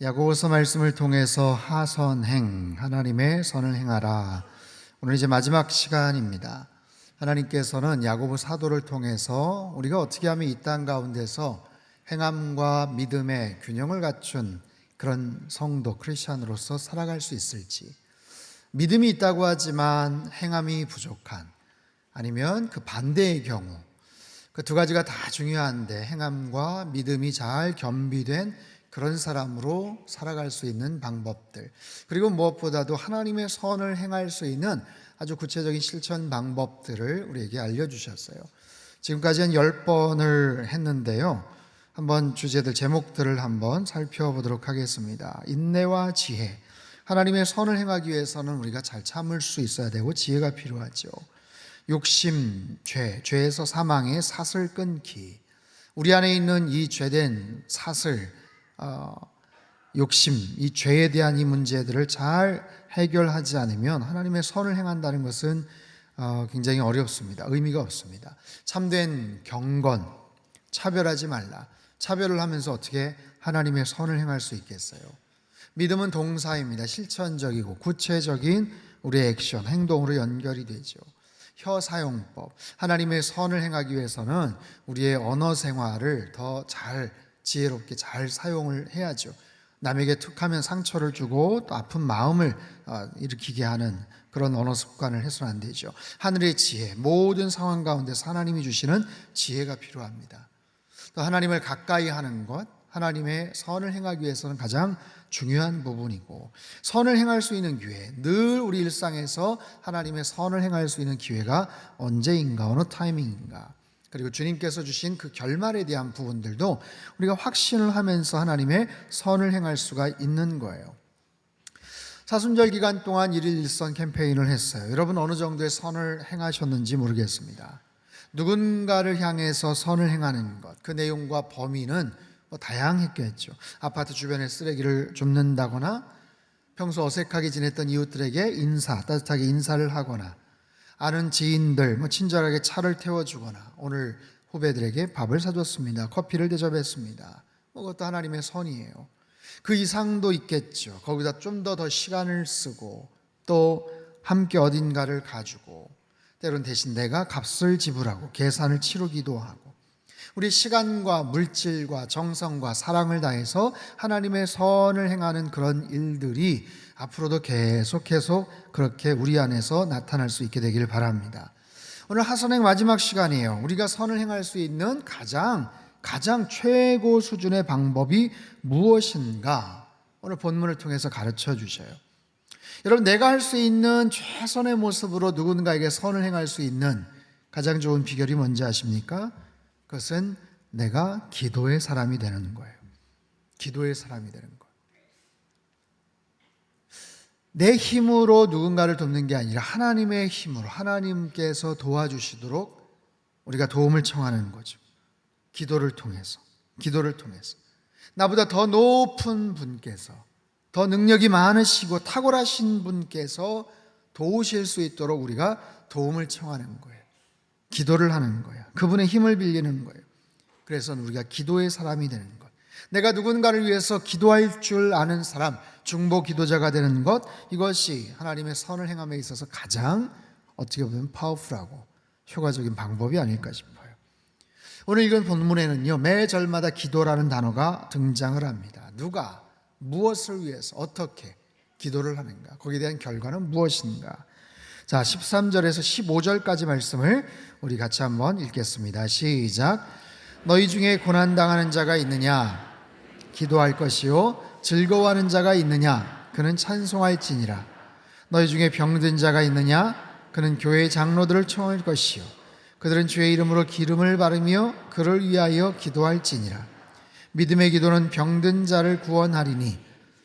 야고보서 말씀을 통해서 하선행, 하나님의 선을 행하라. 오늘 이제 마지막 시간입니다. 하나님께서는 야고보 사도를 통해서 우리가 어떻게 하면 이 땅 가운데서 행함과 믿음의 균형을 갖춘 그런 성도, 크리스찬으로서 살아갈 수 있을지, 믿음이 있다고 하지만 행함이 부족한, 아니면 그 반대의 경우, 그 두 가지가 다 중요한데 행함과 믿음이 잘 겸비된 그런 사람으로 살아갈 수 있는 방법들, 그리고 무엇보다도 하나님의 선을 행할 수 있는 아주 구체적인 실천 방법들을 우리에게 알려주셨어요. 지금까지 한 10번을 했는데요. 한번 주제들, 제목들을 한번 살펴보도록 하겠습니다. 인내와 지혜. 하나님의 선을 행하기 위해서는 우리가 잘 참을 수 있어야 되고 지혜가 필요하죠. 욕심, 죄에서 사망의 사슬 끊기. 우리 안에 있는 이 죄된 사슬, 욕심, 이 죄에 대한 이 문제들을 잘 해결하지 않으면 하나님의 선을 행한다는 것은 굉장히 어렵습니다. 의미가 없습니다. 참된 경건, 차별하지 말라. 차별을 하면서 어떻게 하나님의 선을 행할 수 있겠어요? 믿음은 동사입니다. 실천적이고 구체적인 우리의 액션, 행동으로 연결이 되죠. 혀 사용법, 하나님의 선을 행하기 위해서는 우리의 언어 생활을 더 잘, 지혜롭게 잘 사용을 해야죠. 남에게 툭하면 상처를 주고 또 아픈 마음을 일으키게 하는 그런 언어 습관을 해서는 안 되죠. 하늘의 지혜, 모든 상황 가운데서 하나님이 주시는 지혜가 필요합니다. 또 하나님을 가까이 하는 것, 하나님의 선을 행하기 위해서는 가장 중요한 부분이고, 선을 행할 수 있는 기회, 늘 우리 일상에서 하나님의 선을 행할 수 있는 기회가 언제인가, 어느 타이밍인가, 그리고 주님께서 주신 그 결말에 대한 부분들도 우리가 확신을 하면서 하나님의 선을 행할 수가 있는 거예요. 사순절 기간 동안 1일 1선 캠페인을 했어요. 여러분 어느 정도의 선을 행하셨는지 모르겠습니다. 누군가를 향해서 선을 행하는 것, 그 내용과 범위는 다양했겠죠. 아파트 주변에 쓰레기를 줍는다거나, 평소 어색하게 지냈던 이웃들에게 따뜻하게 인사를 하거나, 아는 지인들 친절하게 차를 태워주거나, 오늘 후배들에게 밥을 사줬습니다, 커피를 대접했습니다. 그것도 하나님의 선이에요. 그 이상도 있겠죠. 거기다 좀 더 시간을 쓰고 또 함께 어딘가를 가주고, 때론 대신 내가 값을 지불하고 계산을 치르기도 하고, 우리 시간과 물질과 정성과 사랑을 다해서 하나님의 선을 행하는 그런 일들이 앞으로도 계속 그렇게 우리 안에서 나타날 수 있게 되길 바랍니다. 오늘 하선행 마지막 시간이에요. 우리가 선을 행할 수 있는 가장 최고 수준의 방법이 무엇인가, 오늘 본문을 통해서 가르쳐 주셔요. 여러분, 내가 할 수 있는 최선의 모습으로 누군가에게 선을 행할 수 있는 가장 좋은 비결이 뭔지 아십니까? 그것은 내가 기도의 사람이 되는 거예요. 기도의 사람이 되는 거예요. 내 힘으로 누군가를 돕는 게 아니라 하나님의 힘으로, 하나님께서 도와주시도록 우리가 도움을 청하는 거죠. 기도를 통해서. 나보다 더 높은 분께서, 더 능력이 많으시고 탁월하신 분께서 도우실 수 있도록 우리가 도움을 청하는 거예요. 기도를 하는 거예요. 그분의 힘을 빌리는 거예요. 그래서 우리가 기도의 사람이 되는 것, 내가 누군가를 위해서 기도할 줄 아는 사람, 중보 기도자가 되는 것, 이것이 하나님의 선을 행함에 있어서 가장 어떻게 보면 파워풀하고 효과적인 방법이 아닐까 싶어요. 오늘 읽은 본문에는요, 매 절마다 기도라는 단어가 등장을 합니다. 누가 무엇을 위해서 어떻게 기도를 하는가, 거기에 대한 결과는 무엇인가. 자, 13절에서 15절까지 말씀을 우리 같이 한번 읽겠습니다. 시작. 너희 중에 고난당하는 자가 있느냐? 기도할 것이요. 즐거워하는 자가 있느냐? 그는 찬송할지니라. 너희 중에 병든 자가 있느냐? 그는 교회 장로들을 청할 것이요. 그들은 주의 이름으로 기름을 바르며 그를 위하여 기도할지니라. 믿음의 기도는 병든 자를 구원하리니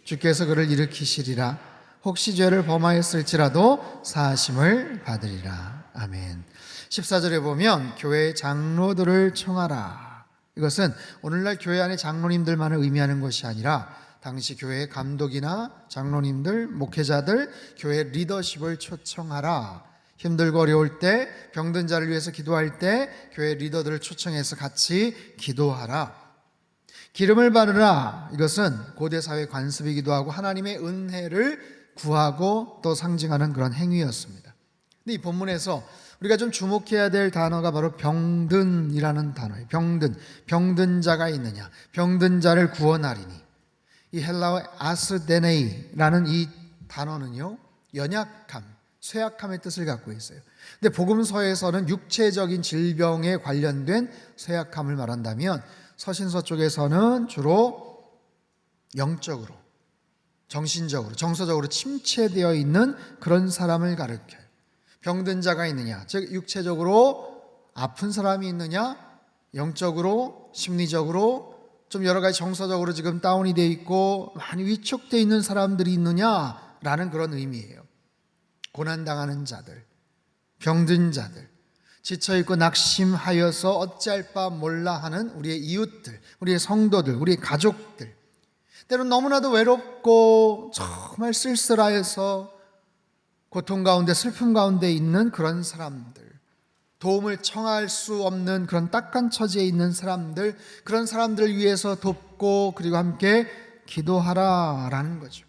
주께서 그를 일으키시리라. 혹시 죄를 범하였을지라도 사하심을 받으리라. 아멘. 14절에 보면 교회 장로들을 청하라. 이것은 오늘날 교회 안에 장로님들만을 의미하는 것이 아니라 당시 교회의 감독이나 장로님들, 목회자들, 교회 리더십을 초청하라. 힘들고 어려울 때, 병든 자를 위해서 기도할 때 교회 리더들을 초청해서 같이 기도하라. 기름을 바르라. 이것은 고대 사회 관습이기도 하고 하나님의 은혜를 구하고 또 상징하는 그런 행위였습니다. 근데 이 본문에서 우리가 좀 주목해야 될 단어가 바로 병든이라는 단어예요. 병든 자가 있느냐, 병든 자를 구원하리니. 이 헬라어 아스데네이라는 이 단어는요, 연약함, 쇠약함의 뜻을 갖고 있어요. 근데 복음서에서는 육체적인 질병에 관련된 쇠약함을 말한다면 서신서 쪽에서는 주로 영적으로, 정신적으로, 정서적으로 침체되어 있는 그런 사람을 가리켜요. 병든 자가 있느냐, 즉 육체적으로 아픈 사람이 있느냐, 영적으로, 심리적으로 좀 여러 가지 정서적으로 지금 다운이 되어 있고 많이 위축되어 있는 사람들이 있느냐라는 그런 의미예요. 고난당하는 자들, 병든 자들, 지쳐있고 낙심하여서 어찌할 바 몰라 하는 우리의 이웃들, 우리의 성도들, 우리의 가족들, 때로는 너무나도 외롭고 정말 쓸쓸하여서 고통 가운데 슬픔 가운데 있는 그런 사람들, 도움을 청할 수 없는 그런 딱한 처지에 있는 사람들, 그런 사람들을 위해서 돕고 그리고 함께 기도하라라는 거죠.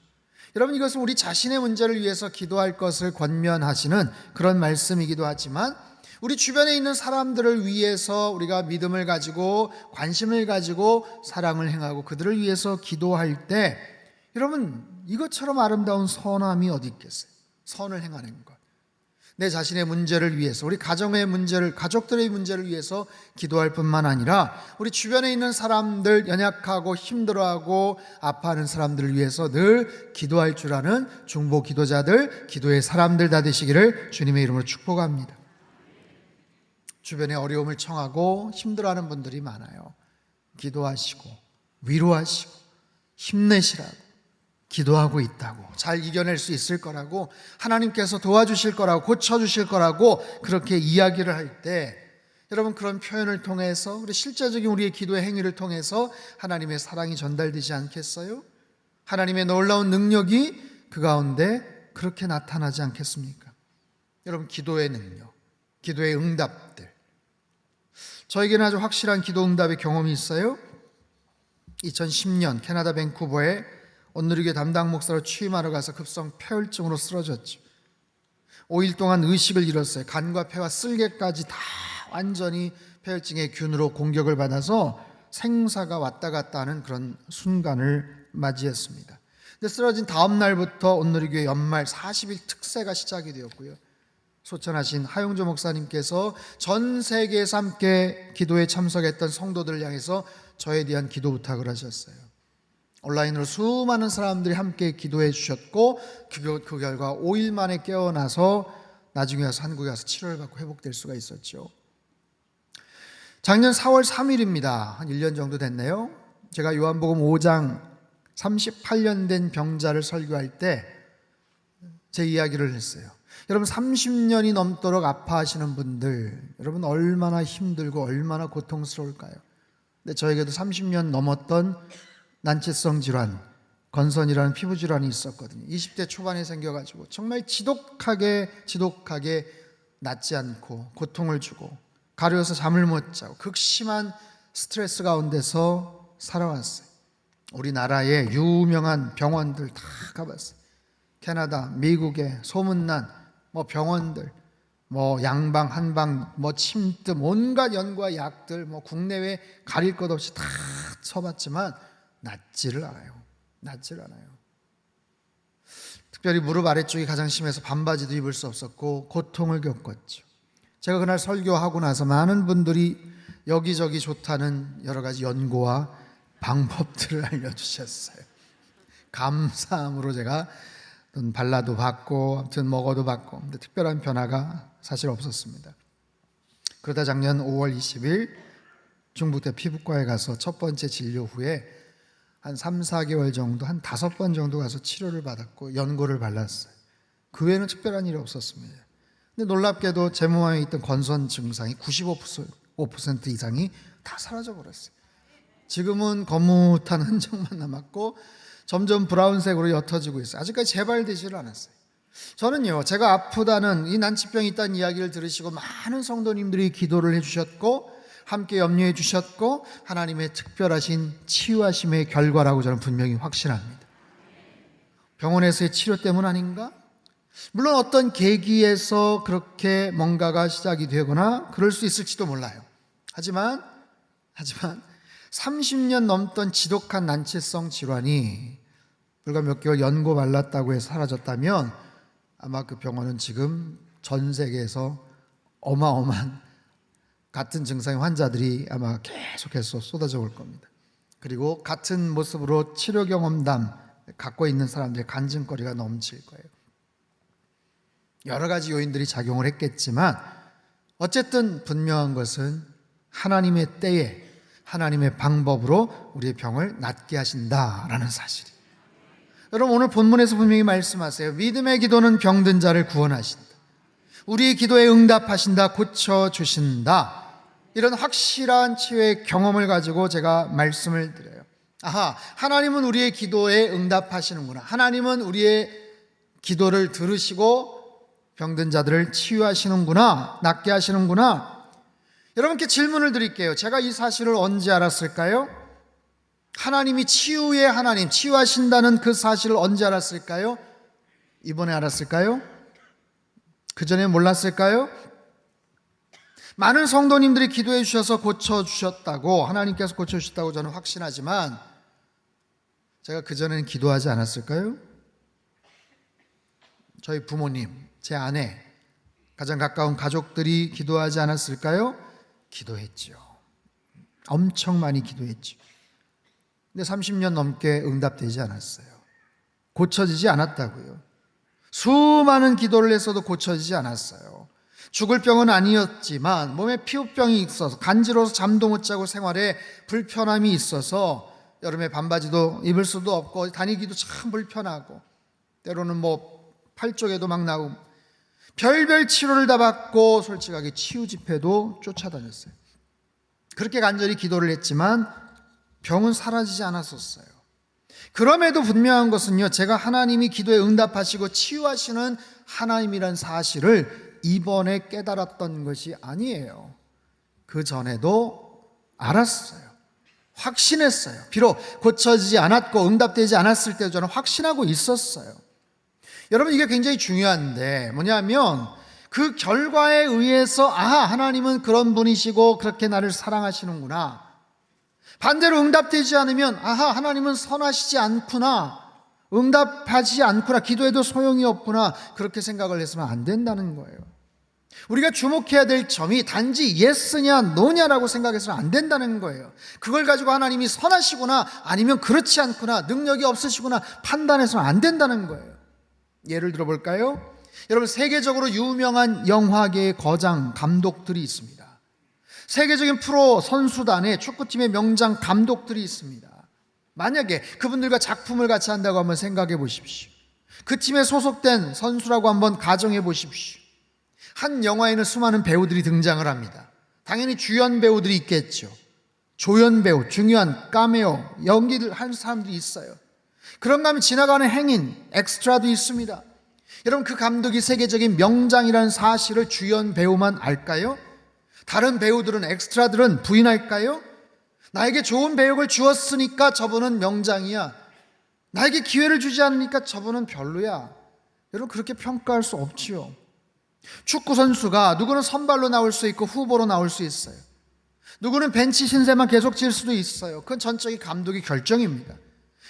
여러분, 이것은 우리 자신의 문제를 위해서 기도할 것을 권면하시는 그런 말씀이기도 하지만 우리 주변에 있는 사람들을 위해서 우리가 믿음을 가지고 관심을 가지고 사랑을 행하고 그들을 위해서 기도할 때 여러분, 이것처럼 아름다운 선함이 어디 있겠어요? 선을 행하는 것. 내 자신의 문제를 위해서, 우리 가정의 문제를, 가족들의 문제를 위해서 기도할 뿐만 아니라 우리 주변에 있는 사람들, 연약하고 힘들어하고 아파하는 사람들을 위해서 늘 기도할 줄 아는 중보 기도자들, 기도의 사람들 다 되시기를 주님의 이름으로 축복합니다. 주변에 어려움을 청하고 힘들어하는 분들이 많아요. 기도하시고 위로하시고 힘내시라고, 기도하고 있다고, 잘 이겨낼 수 있을 거라고, 하나님께서 도와주실 거라고, 고쳐주실 거라고 그렇게 이야기를 할 때 여러분, 그런 표현을 통해서 우리 실제적인 우리의 기도의 행위를 통해서 하나님의 사랑이 전달되지 않겠어요? 하나님의 놀라운 능력이 그 가운데 그렇게 나타나지 않겠습니까? 여러분, 기도의 능력, 기도의 응답들, 저에게는 아주 확실한 기도 응답의 경험이 있어요. 2010년 캐나다 밴쿠버에 온누리교회 담당 목사로 취임하러 가서 급성 폐혈증으로 쓰러졌죠. 5일 동안 의식을 잃었어요. 간과 폐와 쓸개까지 다 완전히 폐혈증의 균으로 공격을 받아서 생사가 왔다 갔다 하는 그런 순간을 맞이했습니다. 근데 쓰러진 다음 날부터 온누리교회 연말 40일 특세가 시작이 되었고요. 소천하신 하용조 목사님께서 전 세계에서 함께 기도에 참석했던 성도들을 향해서 저에 대한 기도 부탁을 하셨어요. 온라인으로 수많은 사람들이 함께 기도해 주셨고 그 결과 5일 만에 깨어나서 나중에 와서 한국에 와서 치료를 받고 회복될 수가 있었죠. 작년 4월 3일입니다. 한 1년 정도 됐네요. 제가 요한복음 5장 38년 된 병자를 설교할 때 제 이야기를 했어요. 여러분, 30년이 넘도록 아파하시는 분들, 여러분 얼마나 힘들고 얼마나 고통스러울까요? 근데 저에게도 30년 넘었던 난치성 질환, 건선이라는 피부 질환이 있었거든요. 20대 초반에 생겨가지고 정말 지독하게 낫지 않고 고통을 주고 가려워서 잠을 못 자고 극심한 스트레스 가운데서 살아왔어요. 우리나라의 유명한 병원들 다 가봤어요. 캐나다, 미국의 소문난 병원들, 양방, 한방, 침뜸, 온갖 연구와 약들, 국내외 가릴 것 없이 다 쳐봤지만 낫지를 않아요. 특별히 무릎 아래쪽이 가장 심해서 반바지도 입을 수 없었고 고통을 겪었죠. 제가 그날 설교하고 나서 많은 분들이 여기저기 좋다는 여러 가지 연고와 방법들을 알려주셨어요. 감사함으로 제가 발라도 받고 아무튼 먹어도 받고, 근데 특별한 변화가 사실 없었습니다. 그러다 작년 5월 20일 중부대 피부과에 가서 첫 번째 진료 후에 한 3, 4개월 정도, 한 5번 정도 가서 치료를 받았고 연고를 발랐어요. 그 외에는 특별한 일이 없었습니다. 근데 놀랍게도 제 몸 안에 있던 건선 증상이 95% 이상이 다 사라져 버렸어요. 지금은 거뭇한 흔적만 남았고 점점 브라운색으로 옅어지고 있어요. 아직까지 재발되지를 않았어요. 저는요, 제가 아프다는, 이 난치병이 있다는 이야기를 들으시고 많은 성도님들이 기도를 해주셨고 함께 염려해 주셨고 하나님의 특별하신 치유하심의 결과라고 저는 분명히 확신합니다. 병원에서의 치료 때문 아닌가? 물론 어떤 계기에서 그렇게 뭔가가 시작이 되거나 그럴 수 있을지도 몰라요. 하지만 30년 넘던 지독한 난치성 질환이 불과 몇 개월 연고 말랐다고 해서 사라졌다면 아마 그 병원은 지금 전 세계에서 어마어마한 같은 증상의 환자들이 아마 계속해서 쏟아져 올 겁니다. 그리고 같은 모습으로 치료 경험담 갖고 있는 사람들의 간증거리가 넘칠 거예요. 여러 가지 요인들이 작용을 했겠지만 어쨌든 분명한 것은 하나님의 때에 하나님의 방법으로 우리의 병을 낫게 하신다라는 사실이에요. 여러분, 오늘 본문에서 분명히 말씀하세요. 믿음의 기도는 병든 자를 구원하신다. 우리의 기도에 응답하신다. 고쳐주신다. 이런 확실한 치유의 경험을 가지고 제가 말씀을 드려요. 하나님은 우리의 기도에 응답하시는구나. 하나님은 우리의 기도를 들으시고 병든 자들을 치유하시는구나. 낫게 하시는구나. 여러분께 질문을 드릴게요. 제가 이 사실을 언제 알았을까요? 하나님이 치유의 하나님, 치유하신다는 그 사실을 언제 알았을까요? 이번에 알았을까요? 그 전에 몰랐을까요? 많은 성도님들이 기도해 주셔서 고쳐주셨다고, 하나님께서 고쳐주셨다고 저는 확신하지만 제가 그전에는 기도하지 않았을까요? 저희 부모님, 제 아내, 가장 가까운 가족들이 기도하지 않았을까요? 기도했죠. 엄청 많이 기도했죠. 근데 30년 넘게 응답되지 않았어요. 고쳐지지 않았다고요. 수많은 기도를 했어도 고쳐지지 않았어요. 죽을 병은 아니었지만 몸에 피부병이 있어서 간지러워서 잠도 못 자고 생활에 불편함이 있어서 여름에 반바지도 입을 수도 없고 다니기도 참 불편하고 때로는 팔 쪽에도 막 나고 별별 치료를 다 받고 솔직하게 치유 집회도 쫓아다녔어요. 그렇게 간절히 기도를 했지만 병은 사라지지 않았었어요. 그럼에도 분명한 것은요, 제가 하나님이 기도에 응답하시고 치유하시는 하나님이란 사실을 이번에 깨달았던 것이 아니에요. 그 전에도 알았어요. 확신했어요. 비록 고쳐지지 않았고 응답되지 않았을 때도 저는 확신하고 있었어요. 여러분, 이게 굉장히 중요한데 뭐냐면 그 결과에 의해서 하나님은 그런 분이시고 그렇게 나를 사랑하시는구나. 반대로 응답되지 않으면 하나님은 선하시지 않구나, 응답하지 않구나, 기도해도 소용이 없구나, 그렇게 생각을 해서는 안 된다는 거예요. 우리가 주목해야 될 점이 단지 예스냐 노냐라고 생각해서는 안 된다는 거예요. 그걸 가지고 하나님이 선하시구나 아니면 그렇지 않구나, 능력이 없으시구나 판단해서는 안 된다는 거예요. 예를 들어볼까요? 여러분, 세계적으로 유명한 영화계의 거장 감독들이 있습니다. 세계적인 프로 선수단의 축구팀의 명장 감독들이 있습니다. 만약에 그분들과 작품을 같이 한다고 한번 생각해 보십시오. 그 팀에 소속된 선수라고 한번 가정해 보십시오. 한 영화에는 수많은 배우들이 등장을 합니다. 당연히 주연 배우들이 있겠죠. 조연 배우, 중요한 카메오, 연기를 하는 사람들이 있어요. 그런가 하면 지나가는 행인, 엑스트라도 있습니다. 여러분, 그 감독이 세계적인 명장이라는 사실을 주연 배우만 알까요? 다른 배우들은, 엑스트라들은 부인할까요? 나에게 좋은 배역을 주었으니까 저분은 명장이야, 나에게 기회를 주지 않으니까 저분은 별로야, 여러분, 그렇게 평가할 수 없지요. 축구 선수가 누구는 선발로 나올 수 있고 후보로 나올 수 있어요. 누구는 벤치 신세만 계속 질 수도 있어요. 그건 전적인 감독의 결정입니다.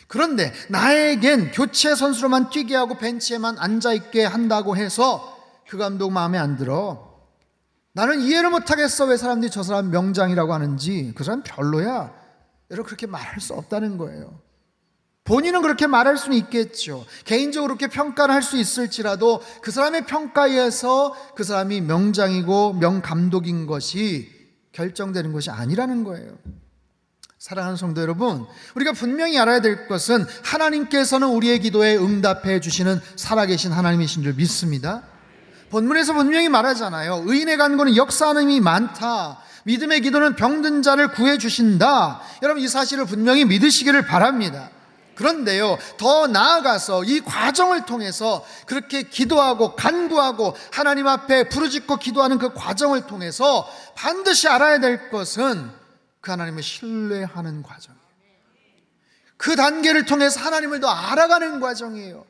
그런데 나에겐 교체 선수로만 뛰게 하고 벤치에만 앉아있게 한다고 해서 그 감독 마음에 안 들어, 나는 이해를 못하겠어, 왜 사람들이 저 사람 명장이라고 하는지, 그 사람 별로야, 여러분, 그렇게 말할 수 없다는 거예요. 본인은 그렇게 말할 수는 있겠죠. 개인적으로 그렇게 평가를 할 수 있을지라도 그 사람의 평가에 의해서 그 사람이 명장이고 명감독인 것이 결정되는 것이 아니라는 거예요. 사랑하는 성도 여러분, 우리가 분명히 알아야 될 것은 하나님께서는 우리의 기도에 응답해 주시는 살아계신 하나님이신 줄 믿습니다. 본문에서 분명히 말하잖아요. 의인의 간구는 역사하는 힘이 많다. 믿음의 기도는 병든 자를 구해 주신다. 여러분, 이 사실을 분명히 믿으시기를 바랍니다. 그런데요, 더 나아가서 이 과정을 통해서 그렇게 기도하고 간구하고 하나님 앞에 부르짖고 기도하는 그 과정을 통해서 반드시 알아야 될 것은 그 하나님을 신뢰하는 과정이에요. 그 단계를 통해서 하나님을 더 알아가는 과정이에요.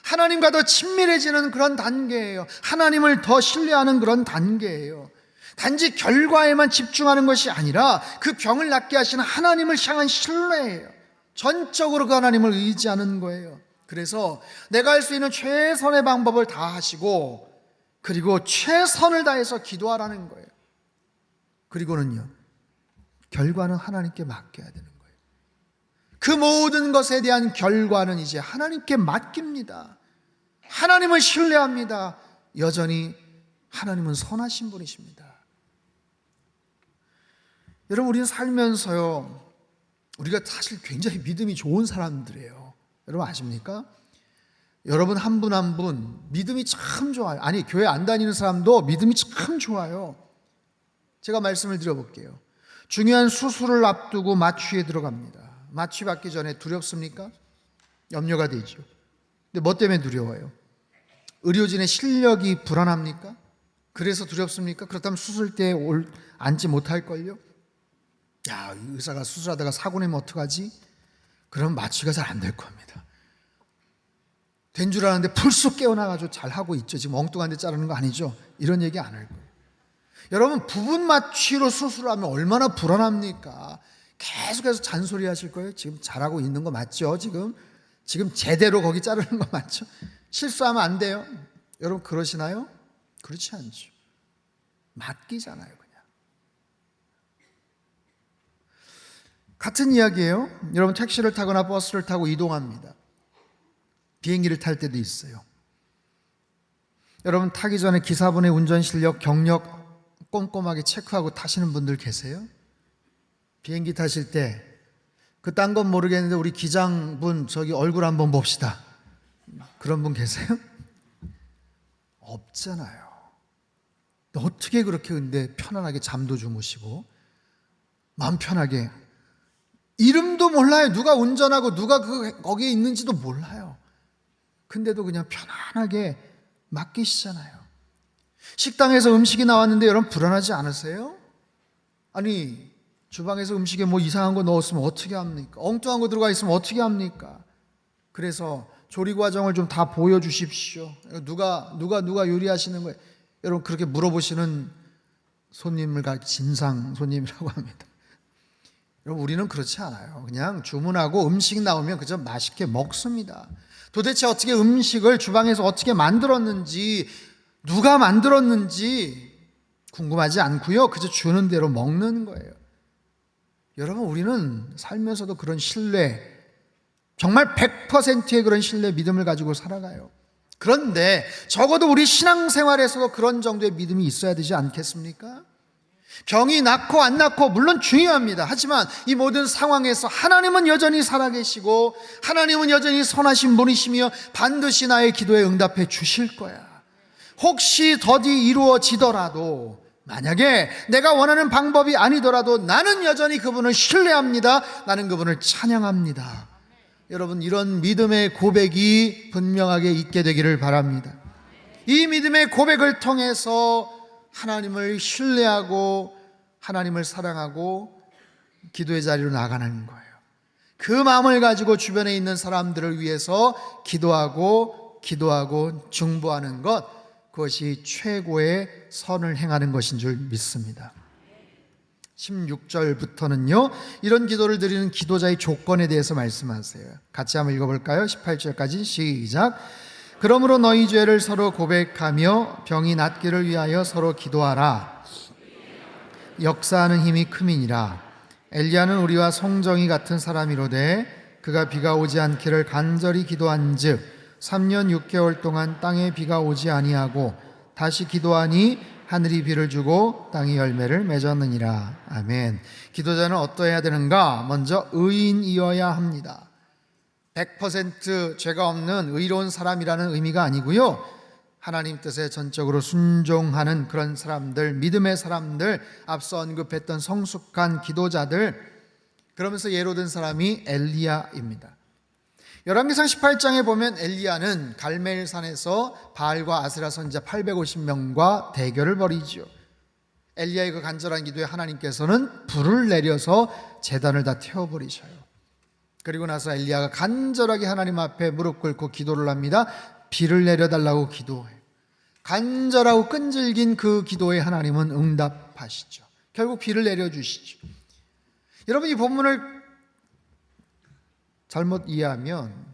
하나님과 더 친밀해지는 그런 단계예요. 하나님을 더 신뢰하는 그런 단계예요. 단지 결과에만 집중하는 것이 아니라 그 병을 낫게 하시는 하나님을 향한 신뢰예요. 전적으로 그 하나님을 의지하는 거예요. 그래서 내가 할 수 있는 최선의 방법을 다 하시고, 그리고 최선을 다해서 기도하라는 거예요. 그리고는요, 결과는 하나님께 맡겨야 되는 거예요. 그 모든 것에 대한 결과는 이제 하나님께 맡깁니다. 하나님을 신뢰합니다. 여전히 하나님은 선하신 분이십니다. 여러분, 우리는 살면서요, 우리가 사실 굉장히 믿음이 좋은 사람들이에요. 여러분 아십니까? 여러분 한 분 한 분 믿음이 참 좋아요. 아니, 교회 안 다니는 사람도 믿음이 참 좋아요. 제가 말씀을 드려볼게요. 중요한 수술을 앞두고 마취에 들어갑니다. 마취 받기 전에 두렵습니까? 염려가 되죠. 근데 뭐 때문에 두려워요? 의료진의 실력이 불안합니까? 그래서 두렵습니까? 그렇다면 수술대에 앉지 못할걸요? 야, 의사가 수술하다가 사고 내면 어떡하지? 그럼 마취가 잘 안 될 겁니다. 된 줄 아는데 불쑥 깨어나가지고 잘하고 있죠. 지금 엉뚱한 데 자르는 거 아니죠? 이런 얘기 안 할 거예요. 여러분, 부분 마취로 수술하면 얼마나 불안합니까? 계속해서 잔소리 하실 거예요. 지금 잘하고 있는 거 맞죠? 지금 제대로 거기 자르는 거 맞죠? 실수하면 안 돼요. 여러분 그러시나요? 그렇지 않죠. 맡기잖아요. 같은 이야기예요. 여러분 택시를 타거나 버스를 타고 이동합니다. 비행기를 탈 때도 있어요. 여러분 타기 전에 기사분의 운전 실력, 경력 꼼꼼하게 체크하고 타시는 분들 계세요? 비행기 타실 때 그딴 건 모르겠는데 우리 기장분 저기 얼굴 한번 봅시다. 그런 분 계세요? 없잖아요. 어떻게 그렇게 근데 편안하게 잠도 주무시고 마음 편하게, 이름도 몰라요. 누가 운전하고 누가 거기에 있는지도 몰라요. 근데도 그냥 편안하게 맡기시잖아요. 식당에서 음식이 나왔는데 여러분 불안하지 않으세요? 아니, 주방에서 음식에 뭐 이상한 거 넣었으면 어떻게 합니까? 엉뚱한 거 들어가 있으면 어떻게 합니까? 그래서 조리 과정을 좀 다 보여주십시오. 누가 요리하시는 거예요? 여러분 그렇게 물어보시는 손님을 진상 손님이라고 합니다. 여러분 우리는 그렇지 않아요. 그냥 주문하고 음식 나오면 그저 맛있게 먹습니다. 도대체 어떻게 음식을 주방에서 어떻게 만들었는지, 누가 만들었는지 궁금하지 않고요. 그저 주는 대로 먹는 거예요. 여러분 우리는 살면서도 그런 신뢰, 정말 100%의 그런 신뢰, 믿음을 가지고 살아가요. 그런데 적어도 우리 신앙생활에서도 그런 정도의 믿음이 있어야 되지 않겠습니까? 병이 낫고 안 낫고 물론 중요합니다. 하지만 이 모든 상황에서 하나님은 여전히 살아계시고 하나님은 여전히 선하신 분이시며 반드시 나의 기도에 응답해 주실 거야. 혹시 더디 이루어지더라도, 만약에 내가 원하는 방법이 아니더라도 나는 여전히 그분을 신뢰합니다. 나는 그분을 찬양합니다. 여러분 이런 믿음의 고백이 분명하게 있게 되기를 바랍니다. 이 믿음의 고백을 통해서 하나님을 신뢰하고 하나님을 사랑하고 기도의 자리로 나가는 거예요. 그 마음을 가지고 주변에 있는 사람들을 위해서 기도하고 중보하는 것, 그것이 최고의 선을 행하는 것인 줄 믿습니다. 16절부터는요 이런 기도를 드리는 기도자의 조건에 대해서 말씀하세요. 같이 한번 읽어볼까요? 18절까지 시작. 그러므로 너희 죄를 서로 고백하며 병이 낫기를 위하여 서로 기도하라. 역사하는 힘이 크민이라. 엘리야는 우리와 성정이 같은 사람이로되 그가 비가 오지 않기를 간절히 기도한즉 3년 6개월 동안 땅에 비가 오지 아니하고 다시 기도하니 하늘이 비를 주고 땅이 열매를 맺었느니라. 아멘. 기도자는 어떠해야 되는가? 먼저 의인이어야 합니다. 100% 죄가 없는 의로운 사람이라는 의미가 아니고요, 하나님 뜻에 전적으로 순종하는 그런 사람들, 믿음의 사람들, 앞서 언급했던 성숙한 기도자들, 그러면서 예로 든 사람이 엘리야입니다. 열왕기상 18장에 보면 엘리야는 갈멜산에서 바알과 아스라 선지자 850명과 대결을 벌이죠. 엘리야의 그 간절한 기도에 하나님께서는 불을 내려서 제단을 다 태워버리셔요. 그리고 나서 엘리야가 간절하게 하나님 앞에 무릎 꿇고 기도를 합니다. 비를 내려달라고 기도해요. 간절하고 끈질긴 그 기도에 하나님은 응답하시죠. 결국 비를 내려주시죠. 여러분, 이 본문을 잘못 이해하면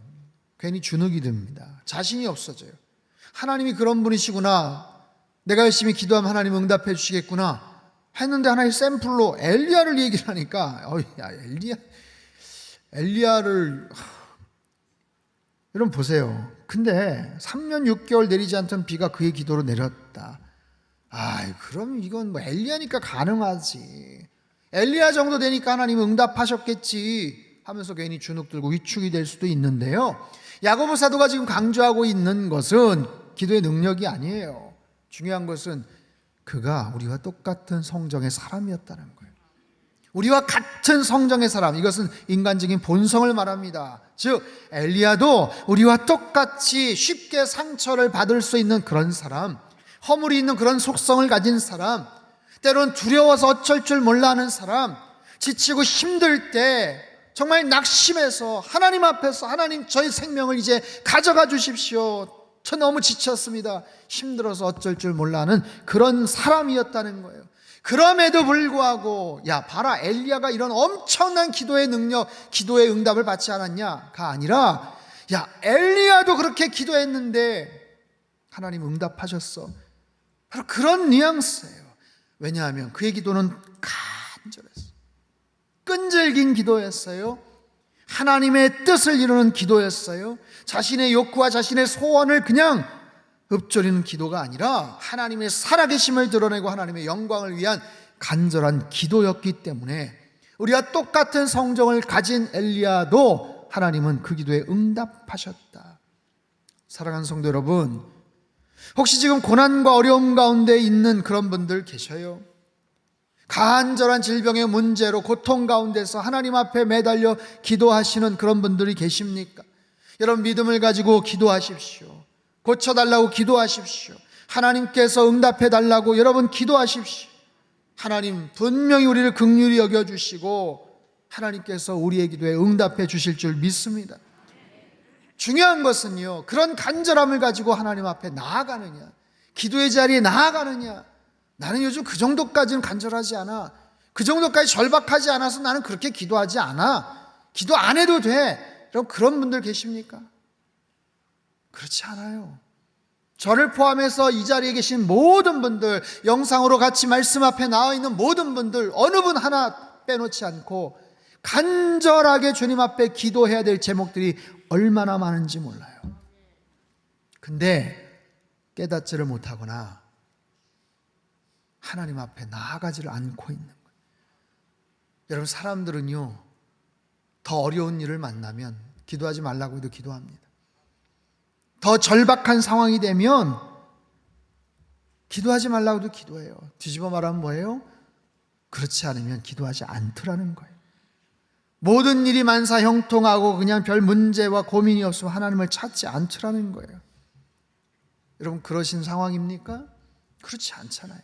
괜히 주눅이 듭니다. 자신이 없어져요. 하나님이 그런 분이시구나, 내가 열심히 기도하면 하나님 응답해 주시겠구나 했는데 하나님 샘플로 엘리야를 얘기를 하니까 엘리야를 여러분 보세요. 근데 3년 6개월 내리지 않던 비가 그의 기도로 내렸다. 그럼 이건 뭐 엘리야니까 가능하지, 엘리야 정도 되니까 하나님 응답하셨겠지 하면서 괜히 주눅 들고 위축이 될 수도 있는데요, 야고보 사도가 지금 강조하고 있는 것은 기도의 능력이 아니에요. 중요한 것은 그가 우리와 똑같은 성정의 사람이었다는 거예요. 우리와 같은 성정의 사람, 이것은 인간적인 본성을 말합니다. 즉 엘리야도 우리와 똑같이 쉽게 상처를 받을 수 있는 그런 사람, 허물이 있는 그런 속성을 가진 사람, 때론 두려워서 어쩔 줄 몰라 하는 사람, 지치고 힘들 때 정말 낙심해서 하나님 앞에서 하나님, 저의 생명을 이제 가져가 주십시오, 저 너무 지쳤습니다, 힘들어서 어쩔 줄 몰라 하는 그런 사람이었다는 거예요. 그럼에도 불구하고 봐라, 엘리야가 이런 엄청난 기도의 능력, 기도의 응답을 받지 않았냐가 아니라 엘리야도 그렇게 기도했는데 하나님 응답하셨어. 바로 그런 뉘앙스예요. 왜냐하면 그의 기도는 간절했어요. 끈질긴 기도였어요. 하나님의 뜻을 이루는 기도였어요. 자신의 욕구와 자신의 소원을 그냥 읊조리는 기도가 아니라 하나님의 살아계심을 드러내고 하나님의 영광을 위한 간절한 기도였기 때문에 우리와 똑같은 성정을 가진 엘리야도 하나님은 그 기도에 응답하셨다. 사랑하는 성도 여러분, 혹시 지금 고난과 어려움 가운데 있는 그런 분들 계셔요? 간절한 질병의 문제로 고통 가운데서 하나님 앞에 매달려 기도하시는 그런 분들이 계십니까? 여러분, 믿음을 가지고 기도하십시오. 고쳐달라고 기도하십시오. 하나님께서 응답해달라고 여러분 기도하십시오. 하나님 분명히 우리를 긍휼히 여겨주시고 하나님께서 우리의 기도에 응답해 주실 줄 믿습니다. 중요한 것은요, 그런 간절함을 가지고 하나님 앞에 나아가느냐, 기도의 자리에 나아가느냐. 나는 요즘 그 정도까지는 간절하지 않아, 그 정도까지 절박하지 않아서 나는 그렇게 기도하지 않아, 기도 안 해도 돼, 여러분 그런 분들 계십니까? 그렇지 않아요. 저를 포함해서 이 자리에 계신 모든 분들, 영상으로 같이 말씀 앞에 나와 있는 모든 분들, 어느 분 하나 빼놓지 않고 간절하게 주님 앞에 기도해야 될 제목들이 얼마나 많은지 몰라요. 근데 깨닫지를 못하거나 하나님 앞에 나아가지를 않고 있는 거예요. 여러분, 사람들은요, 더 어려운 일을 만나면 기도하지 말라고 해도 기도합니다. 더 절박한 상황이 되면 기도하지 말라고 해도 기도해요. 뒤집어 말하면 뭐예요? 그렇지 않으면 기도하지 않더라는 거예요. 모든 일이 만사형통하고 그냥 별 문제와 고민이 없으면 하나님을 찾지 않더라는 거예요. 여러분, 그러신 상황입니까? 그렇지 않잖아요.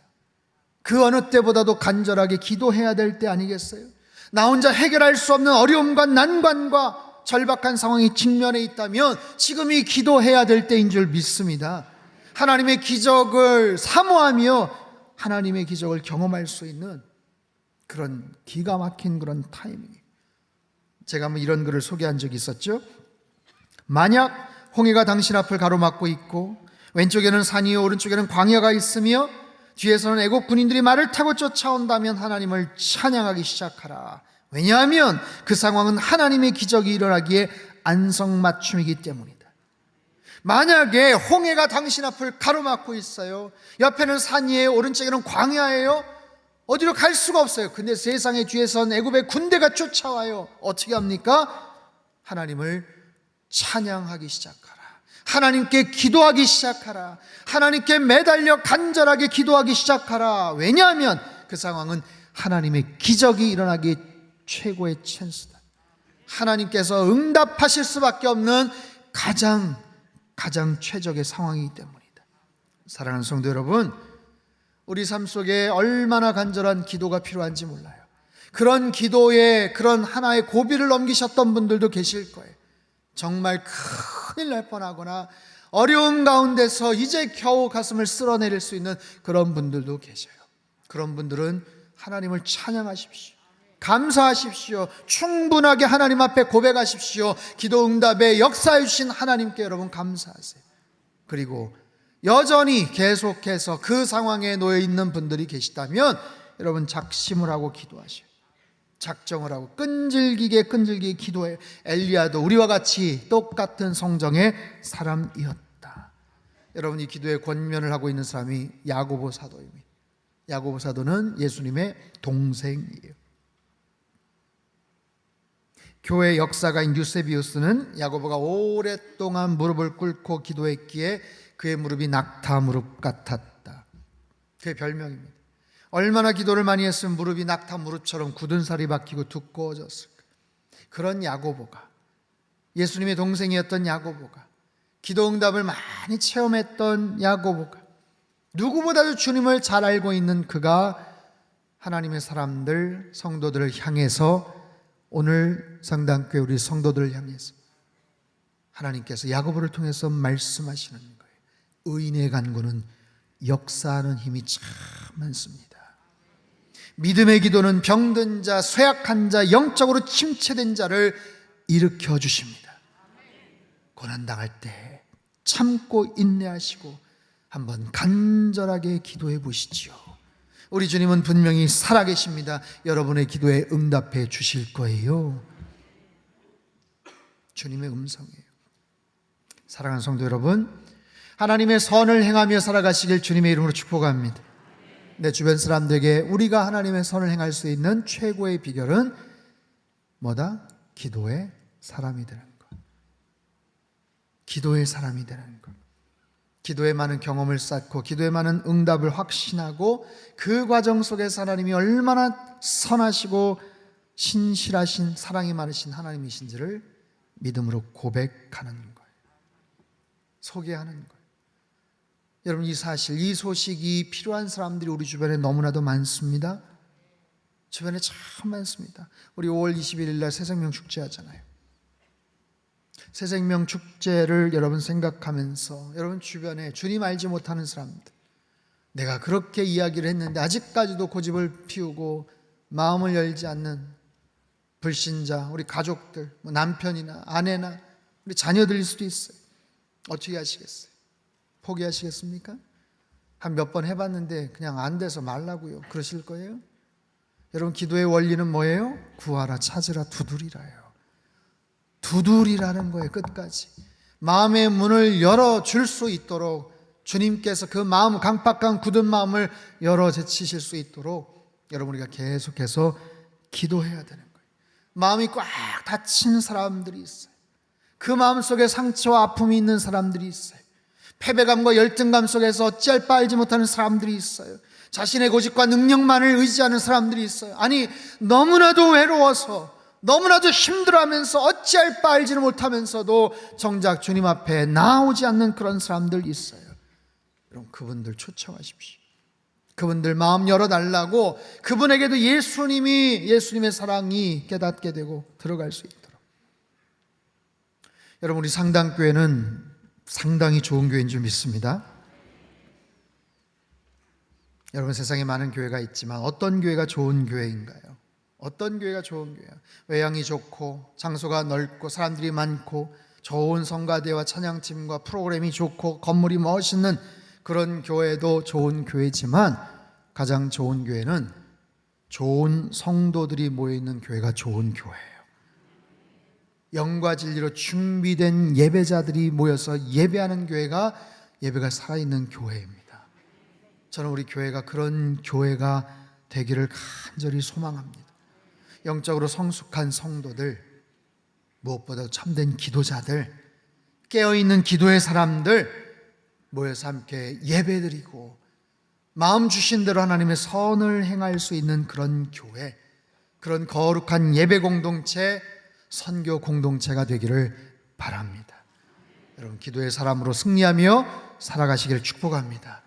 그 어느 때보다도 간절하게 기도해야 될 때 아니겠어요? 나 혼자 해결할 수 없는 어려움과 난관과 절박한 상황이 직면해 있다면 지금이 기도해야 될 때인 줄 믿습니다. 하나님의 기적을 사모하며 하나님의 기적을 경험할 수 있는 그런 기가 막힌 그런 타이밍. 제가 한번 이런 글을 소개한 적이 있었죠. 만약 홍해가 당신 앞을 가로막고 있고 왼쪽에는 산이요 오른쪽에는 광야가 있으며 뒤에서는 애국 군인들이 말을 타고 쫓아온다면 하나님을 찬양하기 시작하라. 왜냐하면 그 상황은 하나님의 기적이 일어나기에 안성맞춤이기 때문이다. 만약에 홍해가 당신 앞을 가로막고 있어요. 옆에는 산이에요, 오른쪽에는 광야예요. 어디로 갈 수가 없어요. 근데 세상의 뒤에선 애굽의 군대가 쫓아와요. 어떻게 합니까? 하나님을 찬양하기 시작하라. 하나님께 기도하기 시작하라. 하나님께 매달려 간절하게 기도하기 시작하라. 왜냐하면 그 상황은 하나님의 기적이 일어나기 최고의 찬스다. 하나님께서 응답하실 수밖에 없는 가장 최적의 상황이기 때문이다. 사랑하는 성도 여러분, 우리 삶 속에 얼마나 간절한 기도가 필요한지 몰라요. 그런 기도에 그런 하나의 고비를 넘기셨던 분들도 계실 거예요. 정말 큰일 날 뻔하거나 어려운 가운데서 이제 겨우 가슴을 쓸어내릴 수 있는 그런 분들도 계셔요. 그런 분들은 하나님을 찬양하십시오. 감사하십시오. 충분하게 하나님 앞에 고백하십시오. 기도 응답에 역사해 주신 하나님께 여러분 감사하세요. 그리고 여전히 계속해서 그 상황에 놓여 있는 분들이 계시다면 여러분 작심을 하고 기도하셔요. 작정을 하고 끈질기게 기도해요. 엘리야도 우리와 같이 똑같은 성정의 사람이었다. 여러분, 이 기도의 권면을 하고 있는 사람이 야고보 사도입니다. 야고보 사도는 예수님의 동생이에요. 교회 역사가인 유세비우스는 야고보가 오랫동안 무릎을 꿇고 기도했기에 그의 무릎이 낙타 무릎 같았다. 그의 별명입니다. 얼마나 기도를 많이 했으면 무릎이 낙타 무릎처럼 굳은 살이 박히고 두꺼워졌을까. 그런 야고보가, 예수님의 동생이었던 야고보가, 기도응답을 많이 체험했던 야고보가, 누구보다도 주님을 잘 알고 있는 그가 하나님의 사람들, 성도들을 향해서, 오늘 성당교회 우리 성도들을 향해서 하나님께서 야고보를 통해서 말씀하시는 거예요. 의인의 간구는 역사하는 힘이 참 많습니다. 믿음의 기도는 병든 자, 쇠약한 자, 영적으로 침체된 자를 일으켜 주십니다. 고난당할 때 참고 인내하시고 한번 간절하게 기도해 보시지요. 우리 주님은 분명히 살아계십니다. 여러분의 기도에 응답해 주실 거예요. 주님의 음성이에요. 사랑하는 성도 여러분, 하나님의 선을 행하며 살아가시길 주님의 이름으로 축복합니다. 내 주변 사람들에게 우리가 하나님의 선을 행할 수 있는 최고의 비결은 뭐다? 기도의 사람이 되는 것. 기도의 사람이 되는 것. 기도에 많은 경험을 쌓고 기도에 많은 응답을 확신하고 그 과정 속에서 하나님이 얼마나 선하시고 신실하신 사랑이 많으신 하나님이신지를 믿음으로 고백하는 거예요. 소개하는 거예요. 여러분, 이 사실, 이 소식이 필요한 사람들이 우리 주변에 너무나도 많습니다. 주변에 참 많습니다. 우리 5월 21일 날 새생명 축제 하잖아요. 새생명 축제를 여러분 생각하면서 여러분 주변에 주님 알지 못하는 사람들, 내가 그렇게 이야기를 했는데 아직까지도 고집을 피우고 마음을 열지 않는 불신자, 우리 가족들, 남편이나 아내나 우리 자녀들일 수도 있어요. 어떻게 하시겠어요? 포기하시겠습니까? 한 몇 번 해봤는데 그냥 안 돼서 말라고요, 그러실 거예요? 여러분, 기도의 원리는 뭐예요? 구하라, 찾으라, 두드리라요. 두드리라는 거예요. 끝까지 마음의 문을 열어줄 수 있도록 주님께서 그 마음, 강팍한 굳은 마음을 열어 제치실 수 있도록 여러분, 우리가 계속해서 기도해야 되는 거예요. 마음이 꽉 닫힌 사람들이 있어요. 그 마음 속에 상처와 아픔이 있는 사람들이 있어요. 패배감과 열등감 속에서 어찌할 바 알지 못하는 사람들이 있어요. 자신의 고집과 능력만을 의지하는 사람들이 있어요. 아니, 너무나도 외로워서 너무나도 힘들어하면서 어찌할 바 알지는 못하면서도 정작 주님 앞에 나오지 않는 그런 사람들이 있어요. 여러분, 그분들 초청하십시오. 그분들 마음 열어달라고, 그분에게도 예수님의 사랑이 깨닫게 되고 들어갈 수 있도록. 여러분, 우리 상당교회는 상당히 좋은 교회인 줄 믿습니다. 여러분, 세상에 많은 교회가 있지만 어떤 교회가 좋은 교회인가요? 어떤 교회가 좋은 교회야? 외양이 좋고 장소가 넓고 사람들이 많고 좋은 성가대와 찬양팀과 프로그램이 좋고 건물이 멋있는 그런 교회도 좋은 교회지만 가장 좋은 교회는 좋은 성도들이 모여있는 교회가 좋은 교회예요. 영과 진리로 준비된 예배자들이 모여서 예배하는 교회가 예배가 살아있는 교회입니다. 저는 우리 교회가 그런 교회가 되기를 간절히 소망합니다. 영적으로 성숙한 성도들, 무엇보다 참된 기도자들, 깨어있는 기도의 사람들 모여서 함께 예배드리고 마음 주신 대로 하나님의 선을 행할 수 있는 그런 교회, 그런 거룩한 예배 공동체, 선교 공동체가 되기를 바랍니다. 여러분, 기도의 사람으로 승리하며 살아가시기를 축복합니다.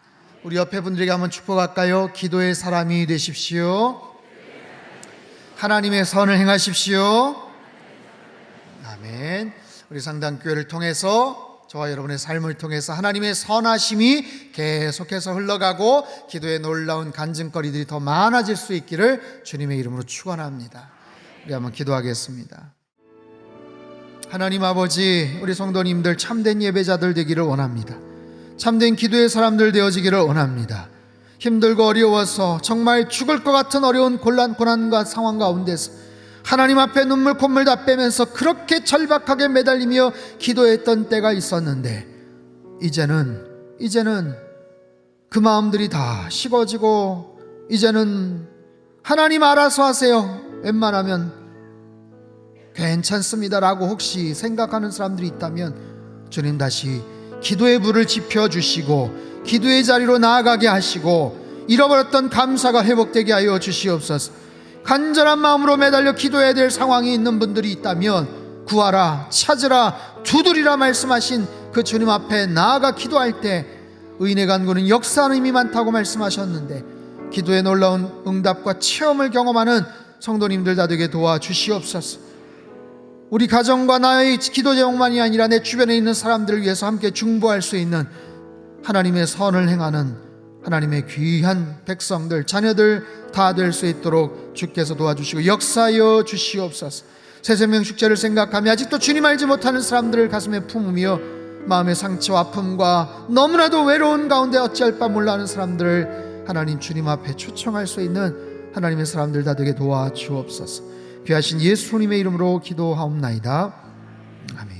우리 옆에 분들에게 한번 축복할까요? 기도의 사람이 되십시오. 하나님의 선을 행하십시오. 아멘. 우리 상당교회를 통해서, 저와 여러분의 삶을 통해서 하나님의 선하심이 계속해서 흘러가고 기도의 놀라운 간증거리들이 더 많아질 수 있기를 주님의 이름으로 축원합니다. 우리 한번 기도하겠습니다. 하나님 아버지, 우리 성도님들 참된 예배자들 되기를 원합니다. 참된 기도의 사람들 되어지기를 원합니다. 힘들고 어려워서 정말 죽을 것 같은 어려운 고난과 상황 가운데서 하나님 앞에 눈물 콧물 다 빼면서 그렇게 절박하게 매달리며 기도했던 때가 있었는데, 이제는 그 마음들이 다 식어지고 이제는 하나님 알아서 하세요, 웬만하면 괜찮습니다라고 혹시 생각하는 사람들이 있다면 주님 다시 기도의 불을 지펴주시고 기도의 자리로 나아가게 하시고 잃어버렸던 감사가 회복되게 하여 주시옵소서. 간절한 마음으로 매달려 기도해야 될 상황이 있는 분들이 있다면 구하라, 찾으라, 두드리라 말씀하신 그 주님 앞에 나아가 기도할 때 의인의 간구는 역사하는 힘이 많다고 말씀하셨는데, 기도의 놀라운 응답과 체험을 경험하는 성도님들 다 되게 도와주시옵소서. 우리 가정과 나의 기도 제목만이 아니라 내 주변에 있는 사람들을 위해서 함께 중보할 수 있는 하나님의 선을 행하는 하나님의 귀한 백성들, 자녀들 다 될 수 있도록 주께서 도와주시고 역사하여 주시옵소서. 새생명 축제를 생각하며 아직도 주님 알지 못하는 사람들을 가슴에 품으며 마음의 상처와 아픔과 너무나도 외로운 가운데 어찌할 바 몰라 하는 사람들을 하나님 주님 앞에 초청할 수 있는 하나님의 사람들 다 되게 도와주옵소서. 귀하신 예수님의 이름으로 기도하옵나이다. 아멘.